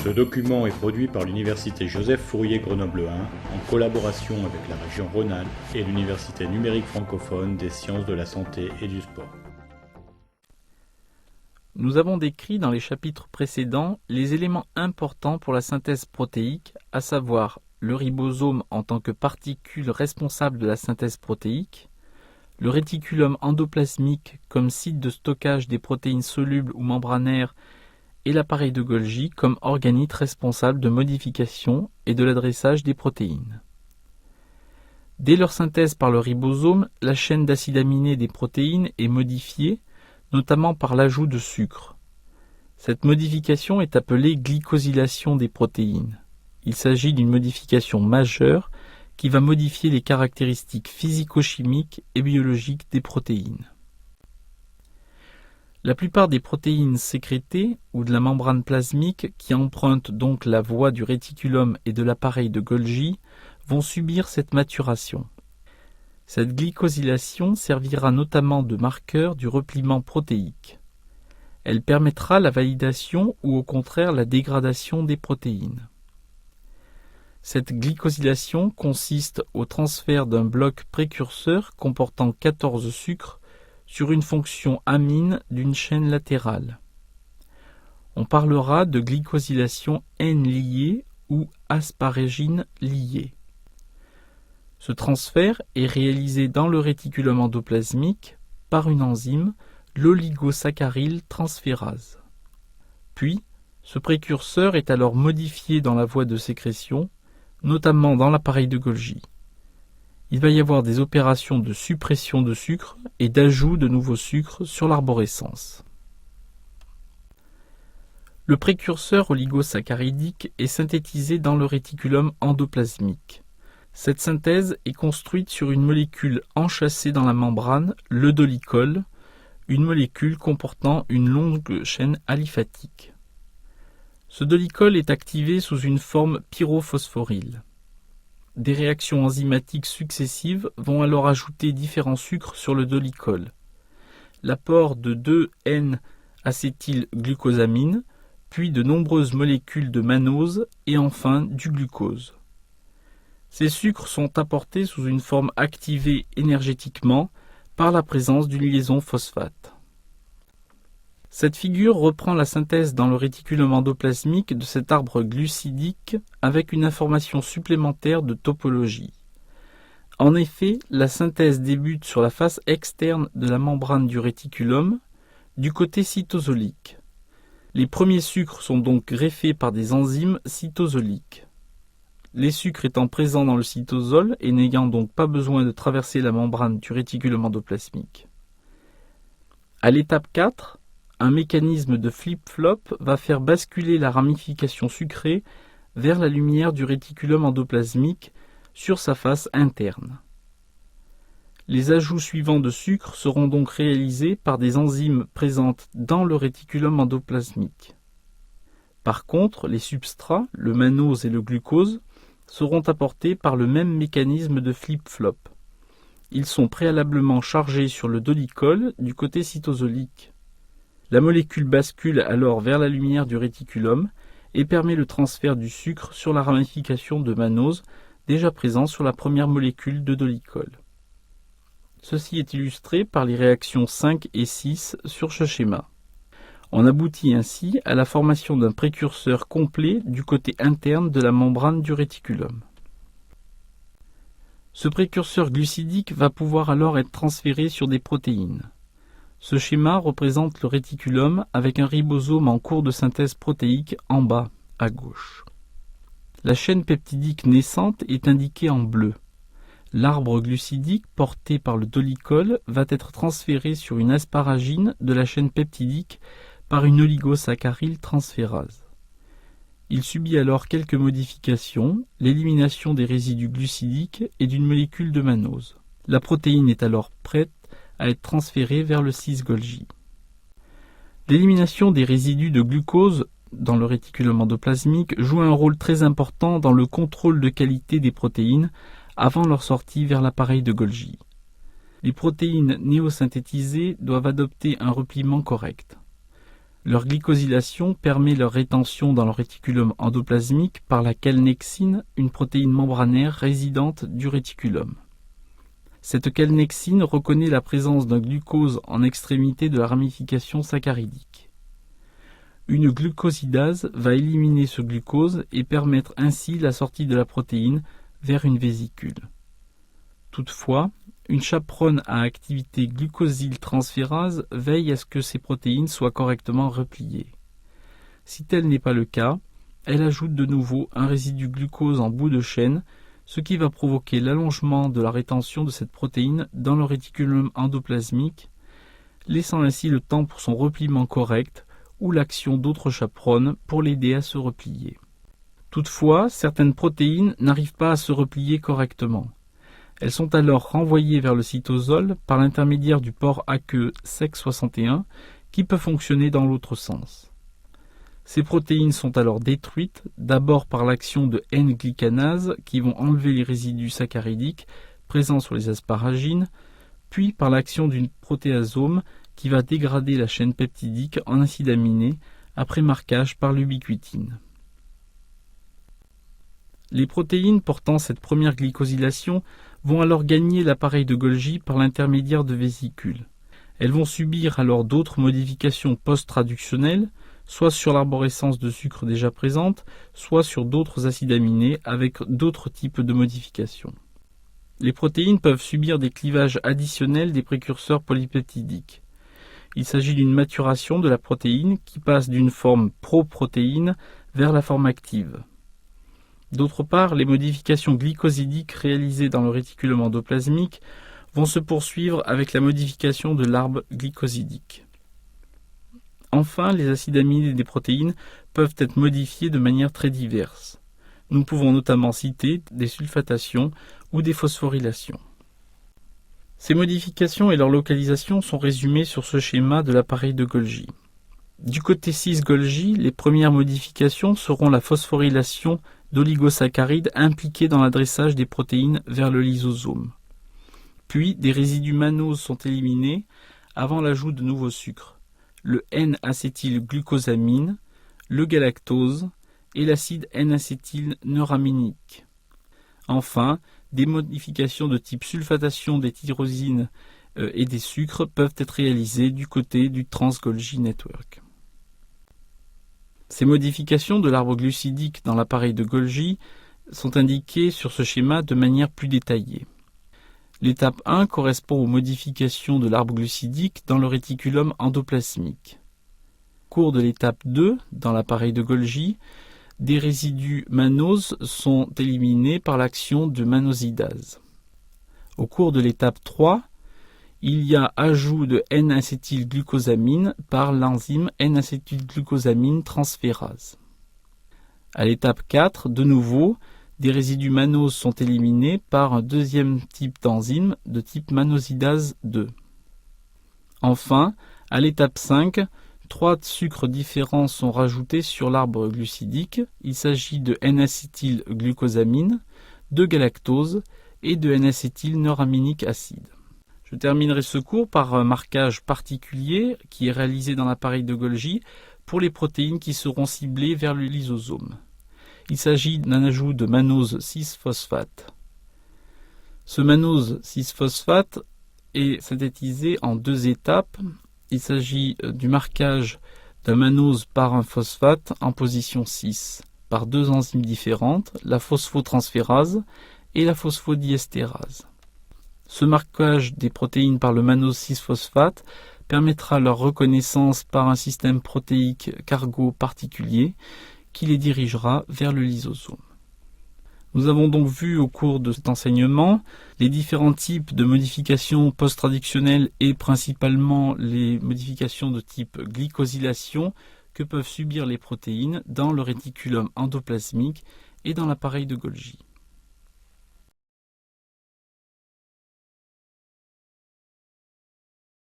Ce document est produit par l'Université Joseph Fourier Grenoble 1 en collaboration avec la région Rhône-Alpes et l'Université numérique francophone des sciences de la santé et du sport. Nous avons décrit dans les chapitres précédents les éléments importants pour la synthèse protéique, à savoir le ribosome en tant que particule responsable de la synthèse protéique, le réticulum endoplasmique comme site de stockage des protéines solubles ou membranaires et l'appareil de Golgi comme organite responsable de modification et de l'adressage des protéines. Dès leur synthèse par le ribosome, la chaîne d'acides aminés des protéines est modifiée, notamment par l'ajout de sucre. Cette modification est appelée glycosylation des protéines. Il s'agit d'une modification majeure qui va modifier les caractéristiques physico-chimiques et biologiques des protéines. La plupart des protéines sécrétées ou de la membrane plasmique qui empruntent donc la voie du réticulum et de l'appareil de Golgi vont subir cette maturation. Cette glycosylation servira notamment de marqueur du repliement protéique. Elle permettra la validation ou au contraire la dégradation des protéines. Cette glycosylation consiste au transfert d'un bloc précurseur comportant 14 sucres sur une fonction amine d'une chaîne latérale. On parlera de glycosylation N-liée ou asparagine liée. Ce transfert est réalisé dans le réticulum endoplasmique par une enzyme, l'oligosaccharyl transférase. Puis, ce précurseur est alors modifié dans la voie de sécrétion, notamment dans l'appareil de Golgi. Il va y avoir des opérations de suppression de sucre et d'ajout de nouveaux sucres sur l'arborescence. Le précurseur oligosaccharidique est synthétisé dans le réticulum endoplasmique. Cette synthèse est construite sur une molécule enchâssée dans la membrane, le dolicol, une molécule comportant une longue chaîne aliphatique. Ce dolicol est activé sous une forme pyrophosphoryle. Des réactions enzymatiques successives vont alors ajouter différents sucres sur le dolicol. L'apport de 2N-acétylglucosamine, puis de nombreuses molécules de mannose et enfin du glucose. Ces sucres sont apportés sous une forme activée énergétiquement par la présence d'une liaison phosphate. Cette figure reprend la synthèse dans le réticulum endoplasmique de cet arbre glucidique avec une information supplémentaire de topologie. En effet, la synthèse débute sur la face externe de la membrane du réticulum, du côté cytosolique. Les premiers sucres sont donc greffés par des enzymes cytosoliques. Les sucres étant présents dans le cytosol et n'ayant donc pas besoin de traverser la membrane du réticulum endoplasmique. À l'étape 4, un mécanisme de flip-flop va faire basculer la ramification sucrée vers la lumière du réticulum endoplasmique sur sa face interne. Les ajouts suivants de sucre seront donc réalisés par des enzymes présentes dans le réticulum endoplasmique. Par contre, les substrats, le mannose et le glucose, seront apportés par le même mécanisme de flip-flop. Ils sont préalablement chargés sur le dolicol du côté cytosolique. La molécule bascule alors vers la lumière du réticulum et permet le transfert du sucre sur la ramification de mannose déjà présent sur la première molécule de dolicol. Ceci est illustré par les réactions 5 et 6 sur ce schéma. On aboutit ainsi à la formation d'un précurseur complet du côté interne de la membrane du réticulum. Ce précurseur glucidique va pouvoir alors être transféré sur des protéines. Ce schéma représente le réticulum avec un ribosome en cours de synthèse protéique en bas, à gauche. La chaîne peptidique naissante est indiquée en bleu. L'arbre glucidique porté par le dolicol va être transféré sur une asparagine de la chaîne peptidique par une oligosaccharyl transférase. Il subit alors quelques modifications, l'élimination des résidus glucidiques et d'une molécule de mannose. La protéine est alors prête à être transférée vers le 6-Golgi. L'élimination des résidus de glucose dans le réticulum endoplasmique joue un rôle très important dans le contrôle de qualité des protéines avant leur sortie vers l'appareil de Golgi. Les protéines néosynthétisées doivent adopter un repliement correct. Leur glycosylation permet leur rétention dans le réticulum endoplasmique par la calnexine, une protéine membranaire résidente du réticulum. Cette calnexine reconnaît la présence d'un glucose en extrémité de la ramification saccharidique. Une glucosidase va éliminer ce glucose et permettre ainsi la sortie de la protéine vers une vésicule. Toutefois, une chaperone à activité glucosyltransférase veille à ce que ces protéines soient correctement repliées. Si tel n'est pas le cas, elle ajoute de nouveau un résidu glucose en bout de chaîne, ce qui va provoquer l'allongement de la rétention de cette protéine dans le réticulum endoplasmique, laissant ainsi le temps pour son repliement correct ou l'action d'autres chaperones pour l'aider à se replier. Toutefois, certaines protéines n'arrivent pas à se replier correctement. Elles sont alors renvoyées vers le cytosol par l'intermédiaire du pore aqueux Sec61 qui peut fonctionner dans l'autre sens. Ces protéines sont alors détruites d'abord par l'action de N-glycanases qui vont enlever les résidus saccharidiques présents sur les asparagines, puis par l'action d'une protéasome qui va dégrader la chaîne peptidique en acide aminé après marquage par l'ubiquitine. Les protéines portant cette première glycosylation vont alors gagner l'appareil de Golgi par l'intermédiaire de vésicules. Elles vont subir alors d'autres modifications post-traductionnelles, soit sur l'arborescence de sucre déjà présente, soit sur d'autres acides aminés avec d'autres types de modifications. Les protéines peuvent subir des clivages additionnels des précurseurs polypeptidiques. Il s'agit d'une maturation de la protéine qui passe d'une forme proprotéine vers la forme active. D'autre part, les modifications glycosidiques réalisées dans le réticulum endoplasmique vont se poursuivre avec la modification de l'arbre glycosidique. Enfin, les acides aminés des protéines peuvent être modifiés de manière très diverse. Nous pouvons notamment citer des sulfatations ou des phosphorylations. Ces modifications et leur localisation sont résumées sur ce schéma de l'appareil de Golgi. Du côté cis-Golgi, les premières modifications seront la phosphorylation d'oligosaccharides impliqués dans l'adressage des protéines vers le lysosome. Puis, des résidus mannose sont éliminés avant l'ajout de nouveaux sucres, le N-acétylglucosamine, le galactose et l'acide N-acétylneuraminique. Enfin, des modifications de type sulfatation des tyrosines et des sucres peuvent être réalisées du côté du trans-Golgi network. Ces modifications de l'arbre glucidique dans l'appareil de Golgi sont indiquées sur ce schéma de manière plus détaillée. L'étape 1 correspond aux modifications de l'arbre glucidique dans le réticulum endoplasmique. Au cours de l'étape 2, dans l'appareil de Golgi, des résidus mannose sont éliminés par l'action de mannosidase. Au cours de l'étape 3, il y a ajout de N-acétylglucosamine par l'enzyme N-acétylglucosamine transférase. À l'étape 4, de nouveau, des résidus mannose sont éliminés par un deuxième type d'enzyme de type mannosidase 2. Enfin, à l'étape 5, 3 sucres différents sont rajoutés sur l'arbre glucidique. Il s'agit de N-acétylglucosamine, de galactose et de N-acétylneuraminique acide. Je terminerai ce cours par un marquage particulier qui est réalisé dans l'appareil de Golgi pour les protéines qui seront ciblées vers le lysosome. Il s'agit d'un ajout de mannose 6-phosphate. Ce mannose 6-phosphate est synthétisé en 2 étapes. Il s'agit du marquage d'un mannose par un phosphate en position 6 par 2 enzymes différentes, la phosphotransférase et la phosphodiestérase. Ce marquage des protéines par le mannose 6-phosphate permettra leur reconnaissance par un système protéique cargo particulier qui les dirigera vers le lysosome. Nous avons donc vu au cours de cet enseignement les différents types de modifications post-traductionnelles et principalement les modifications de type glycosylation que peuvent subir les protéines dans le réticulum endoplasmique et dans l'appareil de Golgi.